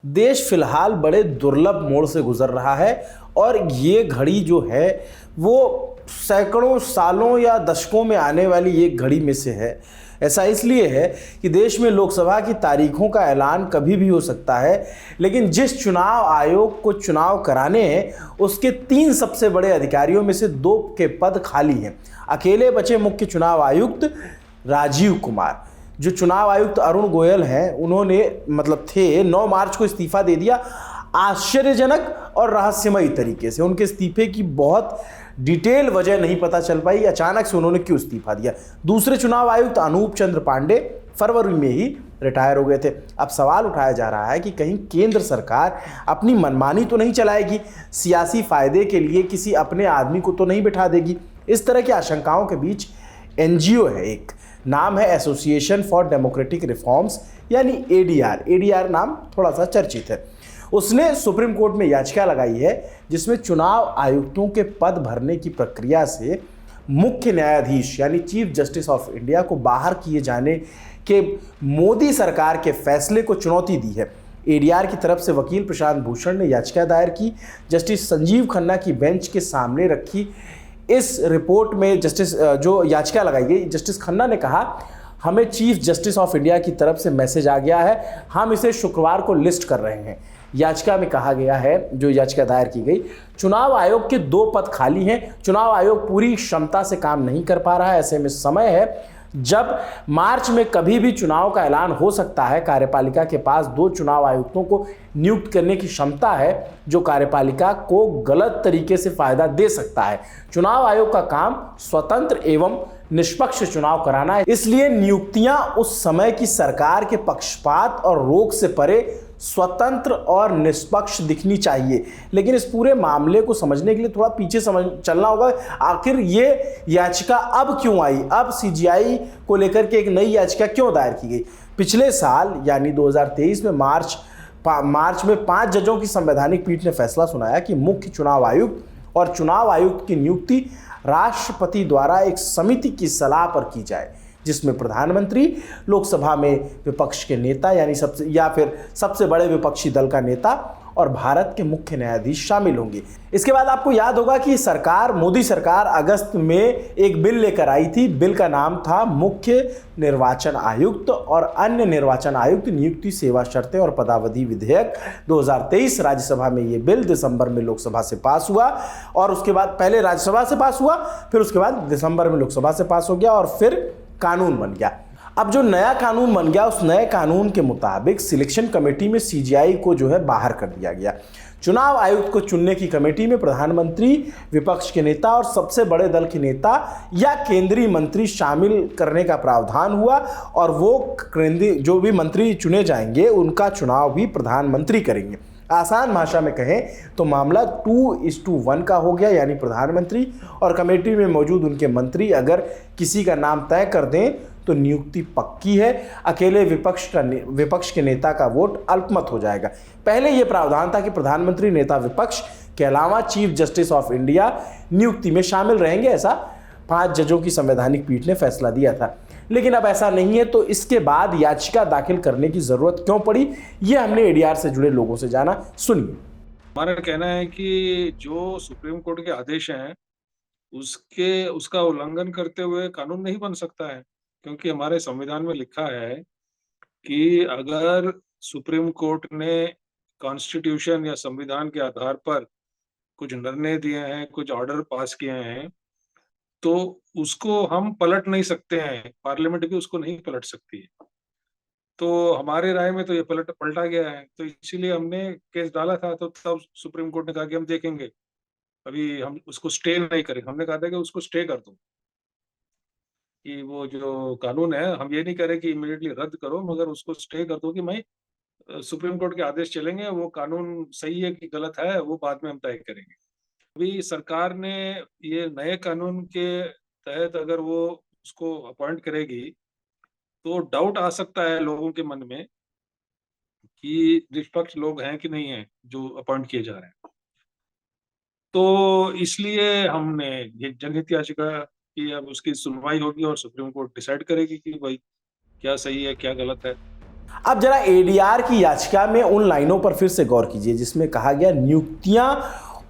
देश फिलहाल बड़े दुर्लभ मोड़ से गुजर रहा है और ये घड़ी जो है वो सैकड़ों सालों या दशकों में आने वाली एक घड़ी में से है। ऐसा इसलिए है कि देश में लोकसभा की तारीखों का ऐलान कभी भी हो सकता है, लेकिन जिस चुनाव आयोग को चुनाव कराने हैं उसके 3 सबसे बड़े अधिकारियों में से 2 के पद खाली हैं। अकेले बचे मुख्य चुनाव आयुक्त राजीव कुमार। जो चुनाव आयुक्त अरुण गोयल हैं, उन्होंने 9 मार्च को इस्तीफा दे दिया। आश्चर्यजनक और रहस्यमयी तरीके से उनके इस्तीफे की बहुत डिटेल वजह नहीं पता चल पाई, अचानक से उन्होंने क्यों इस्तीफा दिया। दूसरे चुनाव आयुक्त अनूप चंद्र पांडे फरवरी में ही रिटायर हो गए थे। अब सवाल उठाया जा रहा है कि कहीं केंद्र सरकार अपनी मनमानी तो नहीं चलाएगी, सियासी फायदे के लिए किसी अपने आदमी को तो नहीं बिठा देगी। इस तरह की आशंकाओं के बीच एनजीओ है, एक नाम है एसोसिएशन फॉर डेमोक्रेटिक रिफॉर्म्स यानी एडीआर। एडीआर नाम थोड़ा सा चर्चित है। उसने सुप्रीम कोर्ट में याचिका लगाई है जिसमें चुनाव आयुक्तों के पद भरने की प्रक्रिया से मुख्य न्यायाधीश यानी चीफ जस्टिस ऑफ इंडिया को बाहर किए जाने के मोदी सरकार के फैसले को चुनौती दी है। एडीआर की तरफ से वकील प्रशांत भूषण ने याचिका दायर की। जस्टिस संजीव खन्ना की बेंच के सामने रखी इस रिपोर्ट में जो याचिका लगाई गई, जस्टिस खन्ना ने कहा, हमें चीफ जस्टिस ऑफ इंडिया की तरफ से मैसेज आ गया है, हम इसे शुक्रवार को लिस्ट कर रहे हैं। याचिका में कहा गया है, जो याचिका दायर की गई, चुनाव आयोग के 2 पद खाली हैं, चुनाव आयोग पूरी क्षमता से काम नहीं कर पा रहा है। ऐसे में समय है जब मार्च में कभी भी चुनाव का ऐलान हो सकता है। कार्यपालिका के पास 2 चुनाव आयुक्तों को नियुक्त करने की क्षमता है जो कार्यपालिका को गलत तरीके से फायदा दे सकता है। चुनाव आयोग का काम स्वतंत्र एवं निष्पक्ष चुनाव कराना है, इसलिए नियुक्तियां उस समय की सरकार के पक्षपात और रोक से परे स्वतंत्र और निष्पक्ष दिखनी चाहिए। लेकिन इस पूरे मामले को समझने के लिए थोड़ा पीछे चलना होगा। आखिर ये याचिका अब क्यों आई, अब सीजीआई को लेकर के एक नई याचिका क्यों दायर की गई। पिछले साल यानी 2023 में मार्च में 5 जजों की संवैधानिक पीठ ने फैसला सुनाया कि मुख्य चुनाव आयुक्त और चुनाव आयुक्त की नियुक्ति राष्ट्रपति द्वारा एक समिति की सलाह पर की जाए, जिसमें प्रधानमंत्री, लोकसभा में विपक्ष के नेता यानी सबसे बड़े विपक्षी दल का नेता और भारत के मुख्य न्यायाधीश शामिल होंगे। इसके बाद आपको याद होगा कि मोदी सरकार अगस्त में एक बिल लेकर आई थी। बिल का नाम था मुख्य निर्वाचन आयुक्त और अन्य निर्वाचन आयुक्त नियुक्ति, सेवा शर्तें और पदावधि विधेयक 2023। राज्यसभा में ये बिल दिसंबर में लोकसभा से पास हुआ और उसके बाद पहले राज्यसभा से पास हुआ, फिर उसके बाद दिसंबर में लोकसभा से पास हो गया और फिर कानून बन गया। अब जो नया कानून बन गया, उस नए कानून के मुताबिक सिलेक्शन कमेटी में सीजीआई को जो है बाहर कर दिया गया। चुनाव आयुक्त को चुनने की कमेटी में प्रधानमंत्री, विपक्ष के नेता और सबसे बड़े दल के नेता या केंद्रीय मंत्री शामिल करने का प्रावधान हुआ और वो जो भी मंत्री चुने जाएंगे उनका चुनाव भी प्रधानमंत्री करेंगे। आसान भाषा में कहें तो मामला 2:1 का हो गया, यानी प्रधानमंत्री और कमेटी में मौजूद उनके मंत्री अगर किसी का नाम तय कर दें तो नियुक्ति पक्की है। अकेले विपक्ष के नेता का वोट अल्पमत हो जाएगा। पहले यह प्रावधान था कि प्रधानमंत्री, नेता विपक्ष के अलावा चीफ जस्टिस ऑफ इंडिया नियुक्ति में शामिल रहेंगे। ऐसा 5 जजों की संवैधानिक पीठ ने फैसला दिया था, लेकिन अब ऐसा नहीं है। तो इसके बाद याचिका दाखिल करने की जरूरत क्यों पड़ी, ये हमने एडीआर से जुड़े लोगों से जाना। सुनिए। हमारा कहना है कि जो सुप्रीम कोर्ट के आदेश हैं उसका उल्लंघन करते हुए कानून नहीं बन सकता है, क्योंकि हमारे संविधान में लिखा है कि अगर सुप्रीम कोर्ट ने कॉन्स्टिट्यूशन या संविधान के आधार पर कुछ निर्णय दिए हैं, कुछ ऑर्डर पास किए हैं, तो उसको हम पलट नहीं सकते हैं। पार्लियामेंट भी उसको नहीं पलट सकती है। तो हमारे राय में तो ये पलटा गया है, तो इसीलिए हमने केस डाला था। तो तब सुप्रीम कोर्ट ने कहा कि हम देखेंगे, अभी हम उसको स्टे नहीं करेंगे। हमने कहा था कि उसको स्टे कर दो, कि वो जो कानून है हम ये नहीं करें कि इमीडिएटली रद्द करो, मगर उसको स्टे कर दो कि मैं सुप्रीम कोर्ट के आदेश चलेंगे, वो कानून सही है कि गलत है वो बाद में हम तय करेंगे। अभी सरकार ने ये नए कानून के तहत अगर वो उसको अपॉइंट करेगी तो डाउट आ सकता है लोगों के मन में कि निष्पक्ष लोग हैं कि नहीं है जो अपॉइंट किए जा रहे हैं। तो इसलिए हमने ये जनहित याचिका की, अब उसकी सुनवाई होगी और सुप्रीम कोर्ट डिसाइड करेगी कि भाई क्या सही है क्या गलत है। अब जरा एडीआर की याचिका में उन लाइनों पर फिर से गौर कीजिए जिसमें कहा गया नियुक्तियां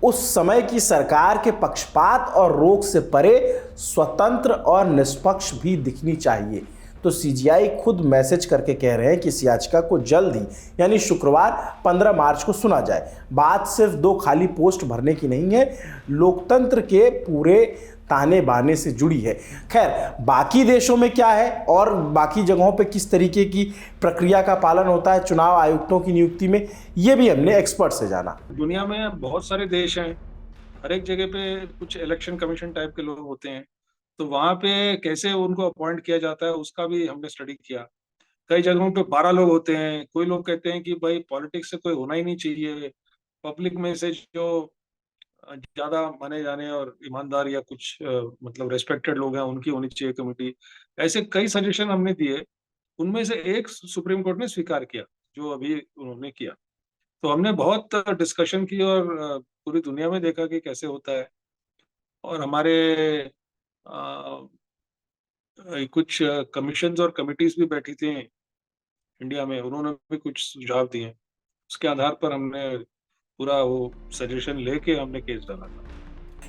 उस समय की सरकार के पक्षपात और रोक से परे स्वतंत्र और निष्पक्ष भी दिखनी चाहिए। तो सीजीआई खुद मैसेज करके कह रहे हैं कि इस याचिका को जल्द ही यानी शुक्रवार 15 मार्च को सुना जाए। बात सिर्फ 2 खाली पोस्ट भरने की नहीं है, लोकतंत्र के पूरे ताने बाने से जुड़ी है। खैर, बाकी देशों में क्या है और बाकी जगहों पे किस तरीके की प्रक्रिया का पालन होता है चुनाव आयुक्तों की नियुक्ति में, ये भी हमने एक्सपर्ट से जाना। दुनिया में बहुत सारे देश हैं, हर एक जगह पे कुछ इलेक्शन कमीशन टाइप के लोग होते हैं, तो वहाँ पे कैसे उनको अपॉइंट किया जाता है उसका भी हमने स्टडी किया। कई जगहों पे 12 लोग होते हैं, कोई लोग कहते हैं कि भाई पॉलिटिक्स से कोई होना ही नहीं चाहिए, पब्लिक में से जो ज़्यादा माने जाने और ईमानदार या कुछ मतलब रिस्पेक्टेड लोग हैं उनकी होनी चाहिए कमिटी। ऐसे कई सजेशन हमने दिए, उनमें से एक सुप्रीम कोर्ट ने स्वीकार किया, जो अभी उन्होंने किया। तो हमने बहुत डिस्कशन की और पूरी दुनिया में देखा कि कैसे होता है और हमारे कुछ कमीशंस और कमिटीज भी बैठी थी इंडिया में, उन्होंने भी कुछ सुझाव दिए। उसके आधार पर हमने पूरा वो सजेशन लेके हमने केस डाला था।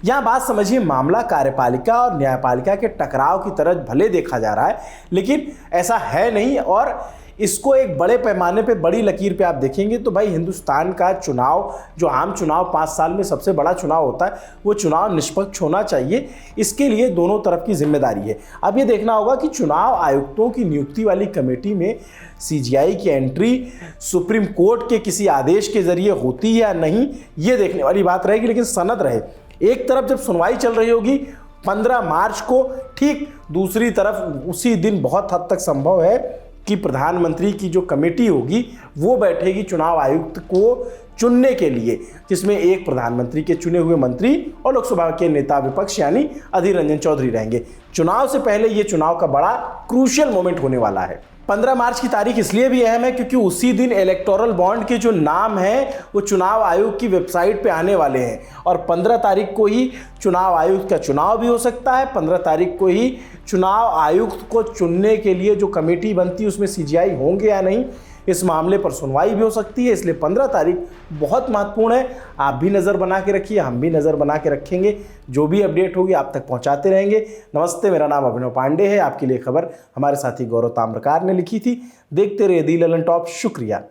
यहां बात समझिए, मामला कार्यपालिका और न्यायपालिका के टकराव की तरह भले देखा जा रहा है, लेकिन ऐसा है नहीं। और इसको एक बड़े पैमाने पे बड़ी लकीर पे आप देखेंगे तो भाई हिंदुस्तान का चुनाव, जो आम चुनाव 5 साल में सबसे बड़ा चुनाव होता है, वो चुनाव निष्पक्ष होना चाहिए। इसके लिए दोनों तरफ की जिम्मेदारी है। अब ये देखना होगा कि चुनाव आयुक्तों की नियुक्ति वाली कमेटी में सीजीआई की एंट्री सुप्रीम कोर्ट के किसी आदेश के जरिए होती है या नहीं, ये देखने वाली बात रहेगी। लेकिन सनद रहे, एक तरफ जब सुनवाई चल रही होगी 15 मार्च को, ठीक दूसरी तरफ उसी दिन बहुत हद तक संभव है कि प्रधानमंत्री की जो कमेटी होगी वो बैठेगी चुनाव आयुक्त को चुनने के लिए, जिसमें एक प्रधानमंत्री के चुने हुए मंत्री और लोकसभा के नेता विपक्ष यानी अधीर रंजन चौधरी रहेंगे। चुनाव से पहले ये चुनाव का बड़ा क्रूशियल मोमेंट होने वाला है। 15 मार्च की तारीख इसलिए भी अहम है क्योंकि उसी दिन इलेक्टोरल बॉन्ड के जो नाम हैं वो चुनाव आयोग की वेबसाइट पे आने वाले हैं और 15 तारीख को ही चुनाव आयुक्त का चुनाव भी हो सकता है। 15 तारीख को ही चुनाव आयुक्त को चुनने के लिए जो कमेटी बनती है उसमें सीजीआई होंगे या नहीं, इस मामले पर सुनवाई भी हो सकती है। इसलिए 15 तारीख बहुत महत्वपूर्ण है। आप भी नज़र बना के रखिए, हम भी नज़र बना के रखेंगे। जो भी अपडेट होगी आप तक पहुंचाते रहेंगे। नमस्ते, मेरा नाम अभिनव पांडे है। आपके लिए खबर हमारे साथी गौरव ताम्रकार ने लिखी थी। देखते रहिए दी ललन टॉप। शुक्रिया।